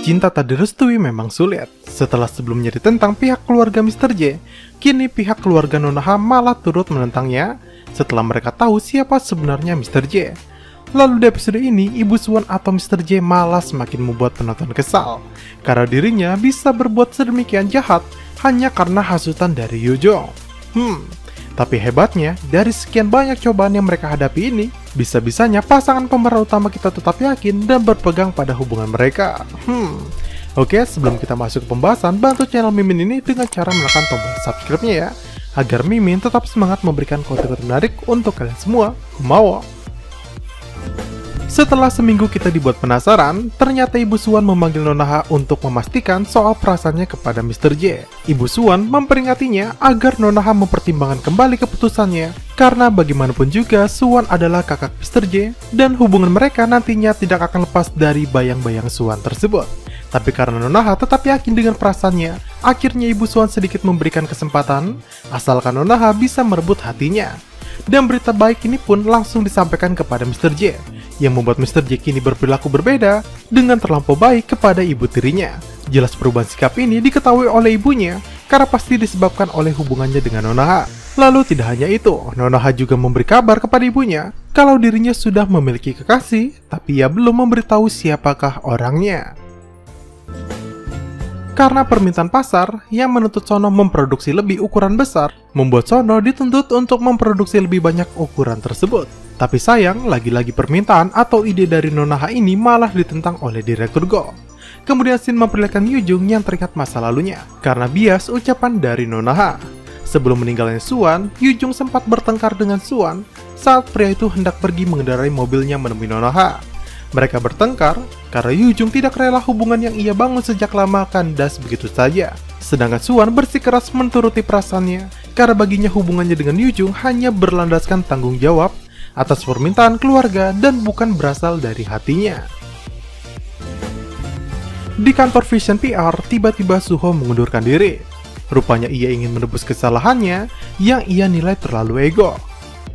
Cinta tak direstui memang sulit. Setelah sebelumnya ditentang pihak keluarga Mr. J, kini pihak keluarga Nonoha malah turut menentangnya setelah mereka tahu siapa sebenarnya Mr. J. Lalu di episode ini, Ibu Suwon atau Mr. J malah semakin membuat penonton kesal karena dirinya bisa berbuat sedemikian jahat hanya karena hasutan dari Yujong. Tapi hebatnya, dari sekian banyak cobaan yang mereka hadapi ini, bisa-bisanya pasangan pemeran utama kita tetap yakin dan berpegang pada hubungan mereka. Oke, sebelum kita masuk ke pembahasan, bantu channel Mimin ini dengan cara menekan tombol subscribe-nya ya, agar Mimin tetap semangat memberikan konten menarik untuk kalian semua. Kumawo! Setelah seminggu kita dibuat penasaran, ternyata Ibu Suwon memanggil Nonoha untuk memastikan soal perasaannya kepada Mr. J. Ibu Suwon memperingatinya agar Nonoha mempertimbangkan kembali keputusannya, karena bagaimanapun juga Suwon adalah kakak Mr. J, dan hubungan mereka nantinya tidak akan lepas dari bayang-bayang Suwon tersebut. Tapi karena Nonoha tetap yakin dengan perasaannya, akhirnya Ibu Suwon sedikit memberikan kesempatan, asalkan Nonoha bisa merebut hatinya. Dan berita baik ini pun langsung disampaikan kepada Mr. J, yang membuat Mr. J kini berperilaku berbeda dengan terlampau baik kepada ibu tirinya. Jelas perubahan sikap ini diketahui oleh ibunya karena pasti disebabkan oleh hubungannya dengan Nonoha. Lalu tidak hanya itu, Nonoha juga memberi kabar kepada ibunya kalau dirinya sudah memiliki kekasih, tapi ia belum memberitahu siapakah orangnya. Karena permintaan pasar yang menuntut Sono memproduksi lebih ukuran besar, membuat Sono dituntut untuk memproduksi lebih banyak ukuran tersebut. Tapi sayang, lagi-lagi permintaan atau ide dari Nonoha ini malah ditentang oleh Direktur Go. Kemudian Shin memperlihatkan Yujong yang teringat masa lalunya, karena bias ucapan dari Nonoha. Sebelum meninggalnya Suwon, Yujong sempat bertengkar dengan Suwon saat pria itu hendak pergi mengendarai mobilnya menemui Nonoha. Mereka bertengkar karena Yujong tidak rela hubungan yang ia bangun sejak lama kandas begitu saja. Sedangkan Suwon bersikeras menuruti perasaannya karena baginya hubungannya dengan Yujong hanya berlandaskan tanggung jawab atas permintaan keluarga dan bukan berasal dari hatinya. Di kantor Vision PR, tiba-tiba Suho mengundurkan diri. Rupanya ia ingin menebus kesalahannya yang ia nilai terlalu ego.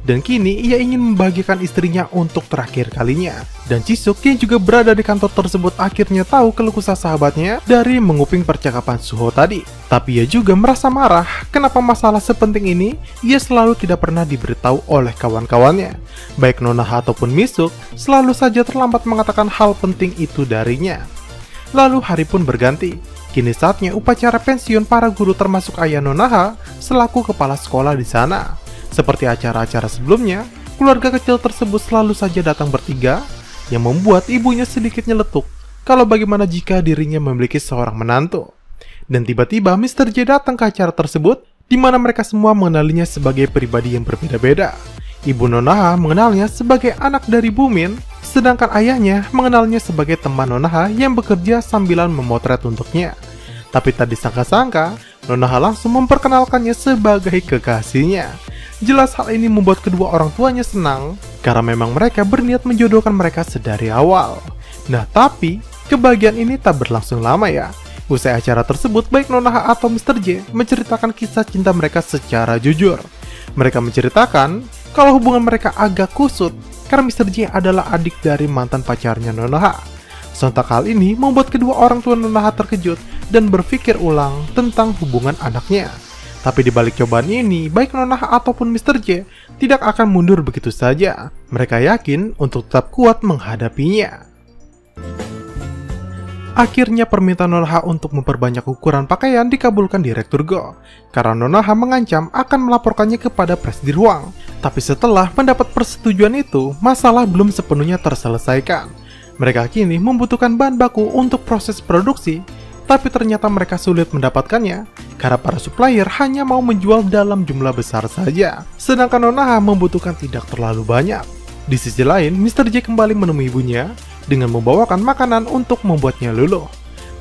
Dan kini ia ingin membahagiakan istrinya untuk terakhir kalinya. Dan Jisuk yang juga berada di kantor tersebut akhirnya tahu keluh kesah sahabatnya dari menguping percakapan Suho tadi. Tapi ia juga merasa marah kenapa masalah sepenting ini ia selalu tidak pernah diberitahu oleh kawan-kawannya. Baik Nonoha ataupun Misuk selalu saja terlambat mengatakan hal penting itu darinya. Lalu hari pun berganti. Kini saatnya upacara pensiun para guru termasuk ayah Nonoha selaku kepala sekolah di sana. Seperti acara-acara sebelumnya, keluarga kecil tersebut selalu saja datang bertiga, yang membuat ibunya sedikit nyeletuk kalau bagaimana jika dirinya memiliki seorang menantu. Dan tiba-tiba Mr. J datang ke acara tersebut, di mana mereka semua mengenalinya sebagai pribadi yang berbeda-beda. Ibu Nonoha mengenalnya sebagai anak dari Bumin, sedangkan ayahnya mengenalnya sebagai teman Nonoha yang bekerja sambilan memotret untuknya. Tapi tak disangka-sangka, Nonoha langsung memperkenalkannya sebagai kekasihnya. Jelas hal ini membuat kedua orang tuanya senang, karena memang mereka berniat menjodohkan mereka sedari awal. Nah tapi, kebahagiaan ini tak berlangsung lama ya. Usai acara tersebut, baik Nonoha atau Mr. J menceritakan kisah cinta mereka secara jujur. Mereka menceritakan kalau hubungan mereka agak kusut, karena Mr. J adalah adik dari mantan pacarnya Nonoha. Sontak hal ini membuat kedua orang tua Nonoha terkejut dan berpikir ulang tentang hubungan anaknya. Tapi di balik cobaan ini, baik Nonoha ataupun Mr. J tidak akan mundur begitu saja. Mereka yakin untuk tetap kuat menghadapinya. Akhirnya permintaan Nonoha untuk memperbanyak ukuran pakaian dikabulkan Direktur Go, karena Nonoha mengancam akan melaporkannya kepada Presiden Ruang. Tapi setelah mendapat persetujuan itu, masalah belum sepenuhnya terselesaikan. Mereka kini membutuhkan bahan baku untuk proses produksi, tapi ternyata mereka sulit mendapatkannya karena para supplier hanya mau menjual dalam jumlah besar saja, sedangkan Nonoha membutuhkan tidak terlalu banyak. Di sisi lain, Mr. J kembali menemui ibunya dengan membawakan makanan untuk membuatnya luluh.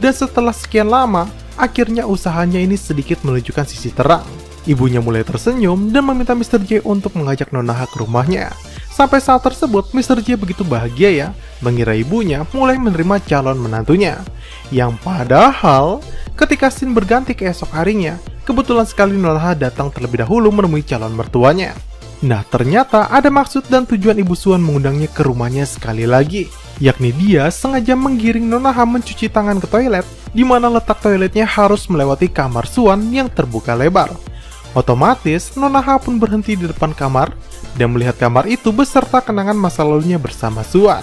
Dan setelah sekian lama, akhirnya usahanya ini sedikit menunjukkan sisi terang. Ibunya mulai tersenyum dan meminta Mr. J untuk mengajak Nonoha ke rumahnya. Sampai saat tersebut, Mr. J begitu bahagia ya, mengira ibunya mulai menerima calon menantunya. Yang padahal, ketika scene berganti ke esok harinya, kebetulan sekali Nonoha datang terlebih dahulu menemui calon mertuanya. Nah, ternyata ada maksud dan tujuan Ibu Suan mengundangnya ke rumahnya sekali lagi, yakni dia sengaja menggiring Nonaha mencuci tangan ke toilet, di mana letak toiletnya harus melewati kamar Suan yang terbuka lebar. Otomatis, Nonaha pun berhenti di depan kamar dan melihat kamar itu beserta kenangan masa lalunya bersama Suan.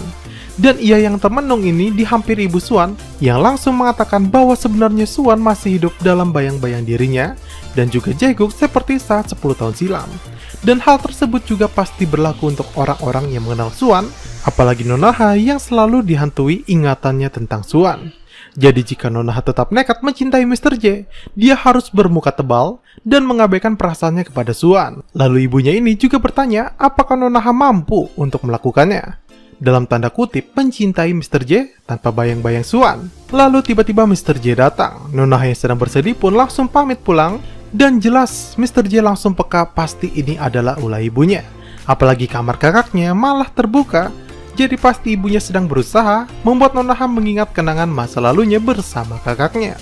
Dan ia yang termenung ini dihampiri Ibu Suan yang langsung mengatakan bahwa sebenarnya Suan masih hidup dalam bayang-bayang dirinya dan juga Jae-guk seperti saat 10 tahun silam. Dan hal tersebut juga pasti berlaku untuk orang-orang yang mengenal Suan, apalagi Nonaha yang selalu dihantui ingatannya tentang Suan. Jadi jika Nonaha tetap nekat mencintai Mr. J, dia harus bermuka tebal dan mengabaikan perasaannya kepada Suan. Lalu ibunya ini juga bertanya apakah Nonaha mampu untuk melakukannya. Dalam tanda kutip, mencintai Mr. J tanpa bayang-bayang Suan. Lalu tiba-tiba Mr. J datang. Nonaha yang sedang bersedih pun langsung pamit pulang. Dan jelas, Mr. J langsung peka pasti ini adalah ulah ibunya. Apalagi kamar kakaknya malah terbuka. Jadi pasti ibunya sedang berusaha membuat Nonaha mengingat kenangan masa lalunya bersama kakaknya.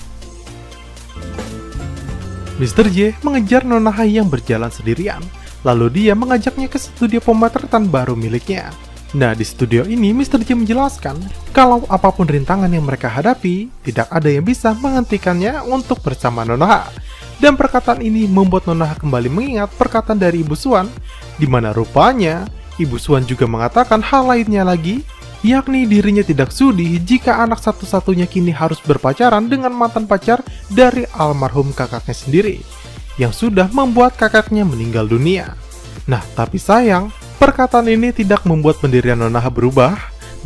Mr. J mengejar Nonaha yang berjalan sendirian. Lalu dia mengajaknya ke studio pemotretan baru miliknya. Nah, di studio ini Mr. J menjelaskan kalau apapun rintangan yang mereka hadapi, tidak ada yang bisa menghentikannya untuk bersama Nonaha. Dan perkataan ini membuat Nonaha kembali mengingat perkataan dari Ibu Suan, di mana rupanya Ibu Suan juga mengatakan hal lainnya lagi, yakni dirinya tidak sudi jika anak satu-satunya kini harus berpacaran dengan mantan pacar dari almarhum kakaknya sendiri, yang sudah membuat kakaknya meninggal dunia. Nah, tapi sayang, perkataan ini tidak membuat pendirian Nonaha berubah,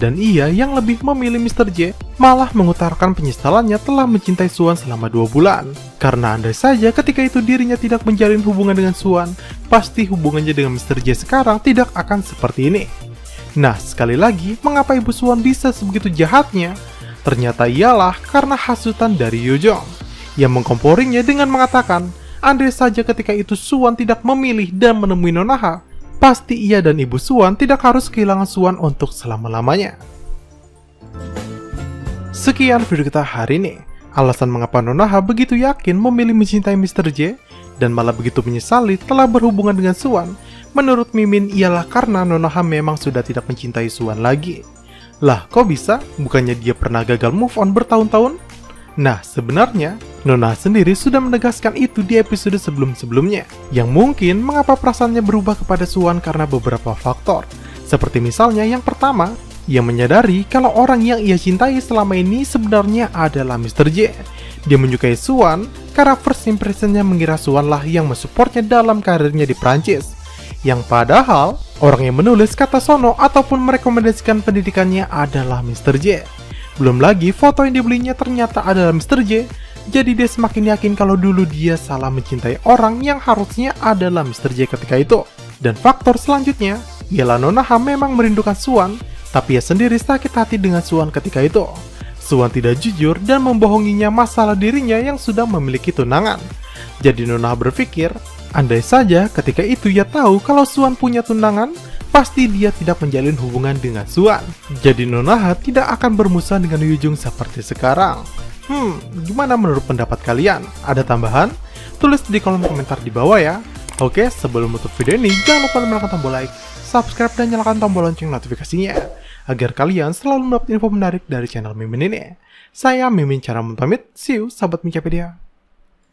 dan ia yang lebih memilih Mr. J malah mengutarakan penyesalannya telah mencintai Suan selama 2 bulan. Karena andai saja ketika itu dirinya tidak menjalin hubungan dengan Suan, pasti hubungannya dengan Mr. J sekarang tidak akan seperti ini. Nah, sekali lagi, mengapa Ibu Suan bisa sebegitu jahatnya? Ternyata ialah karena hasutan dari Yojong, yang mengkomporinya dengan mengatakan, andai saja ketika itu Suan tidak memilih dan menemui Nonaha, pasti ia dan Ibu Suan tidak harus kehilangan Suan untuk selama-lamanya. Sekian video kita hari ini. Alasan mengapa Nonaha begitu yakin memilih mencintai Mr. J dan malah begitu menyesali telah berhubungan dengan Suan, menurut Mimin ialah karena Nonaha memang sudah tidak mencintai Suan lagi. Lah, kok bisa? Bukannya dia pernah gagal move on bertahun-tahun? Nah, sebenarnya Nonaha sendiri sudah menegaskan itu di episode sebelum-sebelumnya, yang mungkin mengapa perasaannya berubah kepada Suan karena beberapa faktor. Seperti misalnya yang pertama, ia menyadari kalau orang yang ia cintai selama ini sebenarnya adalah Mr. J. Dia menyukai Suan karena first impressionnya mengira Suan lah yang mensupportnya dalam karirnya di Prancis. Yang padahal, orang yang menulis kata sono ataupun merekomendasikan pendidikannya adalah Mr. J. Belum lagi foto yang dibelinya ternyata adalah Mr. J, jadi dia semakin yakin kalau dulu dia salah mencintai orang yang harusnya adalah Mr. J ketika itu. Dan faktor selanjutnya, ialah Nonaha memang merindukan Suan, tapi ia sendiri sakit hati dengan Suan ketika itu. Suan tidak jujur dan membohonginya masalah dirinya yang sudah memiliki tunangan. Jadi Nonaha berpikir, andai saja ketika itu ia tahu kalau Suan punya tunangan, pasti dia tidak menjalin hubungan dengan Suan. Jadi Nonaha tidak akan bermusuhan dengan Yojong seperti sekarang. Gimana menurut pendapat kalian? Ada tambahan? Tulis di kolom komentar di bawah ya. Oke, sebelum menutup video ini, jangan lupa menekan tombol like, subscribe, dan nyalakan tombol lonceng notifikasinya, agar kalian selalu mendapat info menarik dari channel Mimin ini. Saya Mimin Cara pamit, see you, sahabat Micapedia.